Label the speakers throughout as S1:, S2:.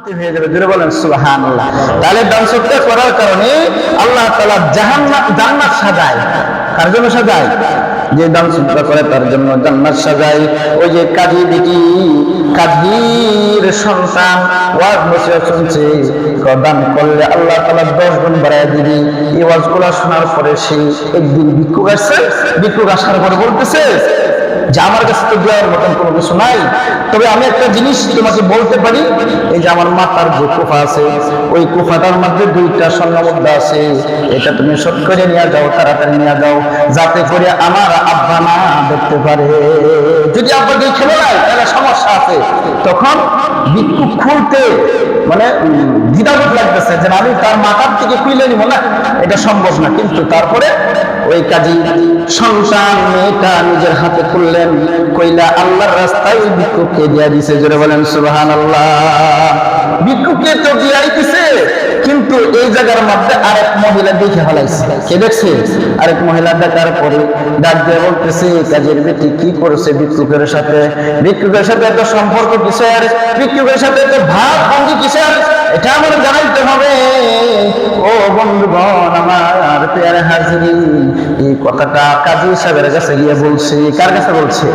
S1: শান্তি হয়ে যাবে। জোরে বলেন সুবহানাল্লাহ। তাহলে দান সদকা করার কারণে আল্লাহ তাআলা জান্নাত সাজায়। কার জন্য সাজায়? যে দান সদকা করে তার জন্য জান্নাত সাজায়। ওই যে কাজী বিটি, কাজীর সন্তান ওয়াজ নসিহত শুনছে, দান করলে আল্লাহ তাআলা 10 গুণ বাড়ায় দিবি। এই ওয়াজগুলো শোনার পরে সে একদিন ভিক্ষুক আসছে, ভিক্ষুক আসার পরে বলতেছে যে আমার কাছে তো দেওয়ার মতন কোনো কিছু নাই, তবে আমি একটা জিনিস তোমাকে বলতে পারি, এই যে আমার মাথার যে কুফা আছে, ওই কুফাটার মধ্যে 2টা স্বর্ণ মুদ্রা আছে, এটা তুমি শোধ করে নিয়ে যাও, তাড়াতাড়ি নিয়ে যাও, যাতে করে আমার আব্বা না দেখতে পারে। যদি আব্বাকে খেলে নাই তাহলে সমস্যা আছে। তখন ভিক্ষুক খুলতে মানে দ্বিধাবোধ লাগতেছে যে আমি তার মাথার থেকে খুলে নিব না, এটা সম্ভব না। কিন্তু তারপরে ওই কাজী সন্তান মেয়েটা নিজের হাতে খুললেন, কইলা আল্লাহর রাস্তায় ভিক্ষুককে দিয়া দিছে। জোরে বলেন সুবহানাল্লাহ। ভিক্ষুককে তো দিয়াই দিছে, কিন্তু এই জায়গার মধ্যে আরেক মহিলা দেখে ফেলাইছে। কে দেখছে? আরেক মহিলা দেখার পরে ডাক দিয়ে বলতেছে, কাজের বেটি কি করেছে ভিক্ষুকের সাথে? ভিক্ষুকের সাথে এত সম্পর্ক কিসের? ভিক্ষুকের সাথে এত ভাব ভঙ্গি কিসের? এটা আমার জানাইতে হবে। ও বন্ধুগণ আমার প্রিয় হাজিরিন, এই কথাটা কাজী সাহেবের কাছে গিয়ে বলছে। কার কাছে বলছে?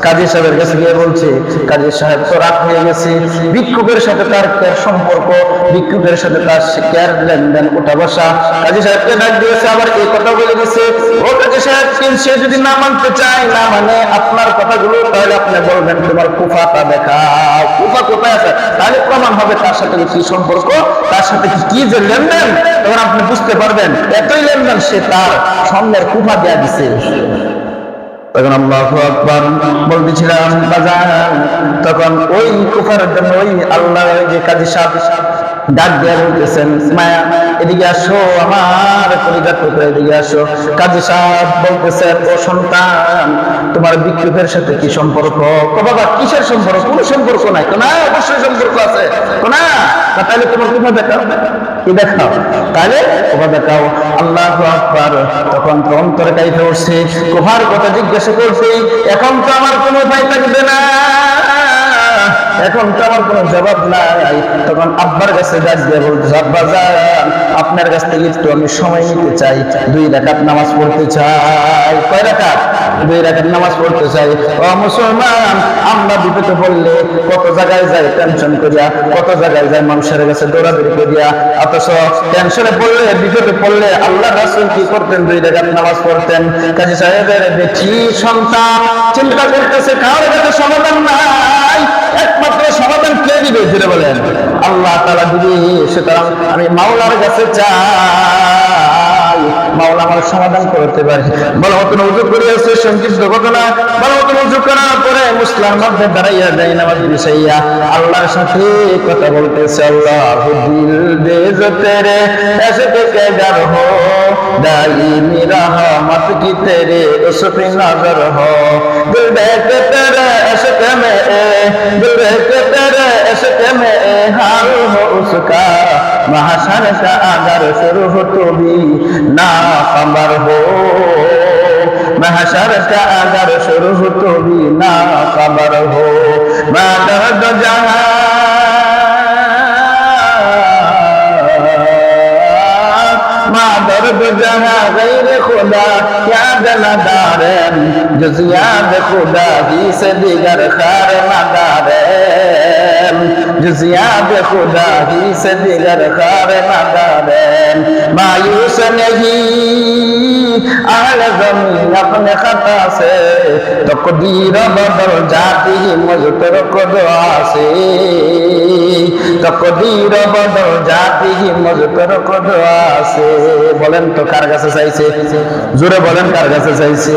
S1: কাজী সাহেবের কাছে গিয়ে বলছে। কাজী সাহেব তো রাত হয়ে গেছে, ভিক্ষুকের সাথে তার সম্পর্ক, ভিক্ষুকের সাথে তার কেয়ার লেনদেন উঠা বসা। কাজী সাহেবকে ডাক দিয়েছে, আবার এই কথা বলে দিচ্ছে, ও কাজী সাহেব সে যদি না মানতে চায়, না মানে আপনার কথাগুলো, তাহলে আপনি বলবেন তোমার কুফাটা দেখাও, কুফা কোথায় আছে, তাহলে প্রমাণ হবে তার সাথে কি সম্পর্ক, তার সাথে কি যে লেনদেন, তখন আপনি বুঝতে পারবেন এতই লেনদেন সে তার সামনের কুফা দেয়া দিছে। তখন আল্লাহু আকবার বলতেছিলাম বাজার, তখন ওই কুফার জন্য ওই আল্লাহ ওই যে কাজী সাহেব ডাক দিয়ে বলতেছেন, মায়া এদিকে আসো, আমার কলিজার টুকরা এদিকে আসো। কাজী সাহেব বলতেছেন, ও সন্তান তোমার ভিক্ষুকের সাথে কি সম্পর্ক? বাবা কিসের সম্পর্ক? কোনো সম্পর্ক নাই। না অবশ্যই সম্পর্ক আছে। না তাহলে তোমার কুফা দেখাও, কি দেখাও, তাহলে কুফা দেখাও। আল্লাহু আকবার। তখন তো অন্তরে কাইফে উঠছে, কুফার কথা জিজ্ঞাসা করছে, এখন তো আমার কোনো উপায় থাকবে না, এখন তো আমার কোনো জবাব নাই। তখন আব্বার কাছে ডাক দিয়ে বলতেছে, আব্বা যান আপনার কাছ থেকে একটু আমি সময় নিতে চাই, 2 রাকাত নামাজ পড়তে চাই। কয় রাকাত? 2 রাকাত নামাজ পড়তে চাই। ও মুসলমান, আমরা বিপদে পড়লে কত জায়গায় যাই টেনশন করিয়া, কত জায়গায় যাই মানুষের কাছে দৌড়াদৌড়ি করিয়া, অথচ টেনশনে পড়লে বিপদে পড়লে আল্লাহ রাসূল কি করতেন? 2 রাকাত নামাজ পড়তেন। কাজী সাহেবের বেটি সন্তান চিন্তা করতেছে, কারোর কাছে সমাধান নাই, একমাত্র সমাধান কে দিবে? জুড়ে বলেন আল্লাহ তাআলা দিবে। সুতরাং আমি মাওলার কাছে চাই, মাওলা আমার সমাধান করতে পারে। বলা মতন উযু করে আছে সংক্ষিপ্ত ঘটনা। বলা মতন উযু করার পরে মুসলার মধ্যে দাঁড়াইয়া যায় নামাজ বিছাইয়া আল্লাহর সাথে কথা বলতেছে, আল্লাহু দিল দে जो तेरे ऐसे के घर हो, दाईमी रहमत की तेरे उस पे नजर हो, दिल देखे तेरे इश्क में, दिल देखे तेरे इश्क में हाल हो उसका, महशर का अगर शुरू हो तो भी ना खबर हो, महशर का अगर शुरू हो तो भी ना खबर हो, मैं दर्द जहां दर्द जहां गैर खुदा क्या दलादारन, जुजियात खुदा ही से दिगर खार नदारन, जुजियात खुदा ही से दिगर खार नदारन, मायूस नहीं अहल ज़मीन अपने खता से, तकदीर बदल जाती है मुझ पर दुआ से, तकदीर बदल जाती है मुझ पर दुआ से। বলেন তো কার কাছে চাইছে? জোরে বলেন কার কাছে চাইছে?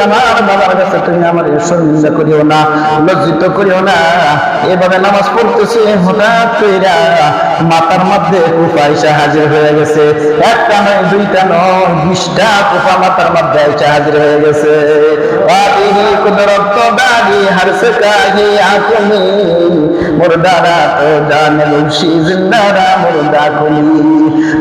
S1: আমার বাবার কাছে তুমি আমার নিন্দা করিও না, লজ্জিত করিও না। এভাবে নামাজ পড়তেছে, হঠাৎ কইরা মাথার মধ্যে কুফা এসে হাজির হয়ে গেছে। একটা নয়, 2টা নয়, 20টা কুফা মাথার মধ্যে এসে হাজির হয়ে গেছে। কুদরত দাড়ি হরস কাহি আকুনি মুর্দারা তো জানে লুসি জিন্দারা মুর্দা কুলি।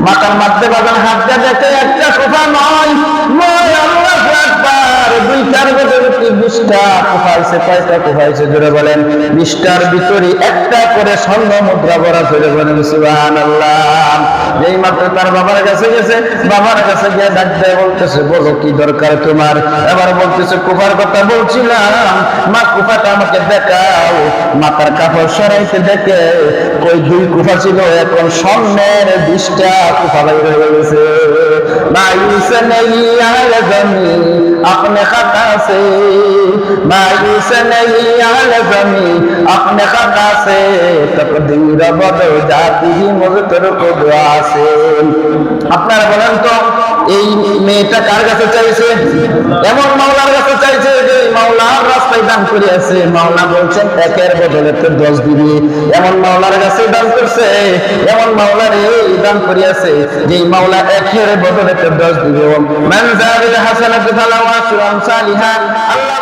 S1: মাথার মধ্যে বাজার হাত দিয়ে দেখে একটা কুফা নয়, নয়, আল্লাহু আকবার, দুইটার বদলে কি 20টা কোফাইছে, কয়টা কোফাইছে জোরে বলেন? 20টার ভিতরে একটা করে স্বর্ণ মুদ্রা ভরা, জোরে বলেন সুবহানাল্লাহ। যেই মাত্র তার বাবার কাছে গেছে, বাবার কাছে গিয়ে ডাক দেয়, বলতেছে বলো কি দরকার তোমার? এবার বলতেছে কুফার কথা বলছিলাম, মা কুফাটা আমাকে দেখাও। মাথার কাপড় সরাইতে দেখে কই 2 কুফা ছিল, এখন স্বর্ণের 20টা কুফা বাইরে হয়ে গেছে। मायूस नहीं आल जमी अपने खता से, मायूस नहीं आल जमी अपने खता से, तकदीर बदल जाती ही मुझतर को दुआ से। আপনারা বলেন তো এই মেয়েটা কার কাছে চাইছে? এমন মাওলার কাছে চাইছে যে মাওলার রাস্তায় দান করে আছে। মাওলা বলছেন একের বদলে তো 10 দিবি। এমন মাওলার কাছে দান করছে, এমন মাওলার এই দান করে আছে যে মাওলা একের বদলে তো 10 দিবে। মান যাবিল হাসানাতু ফালাহু আশরু আমসালিহা। আল্লাহ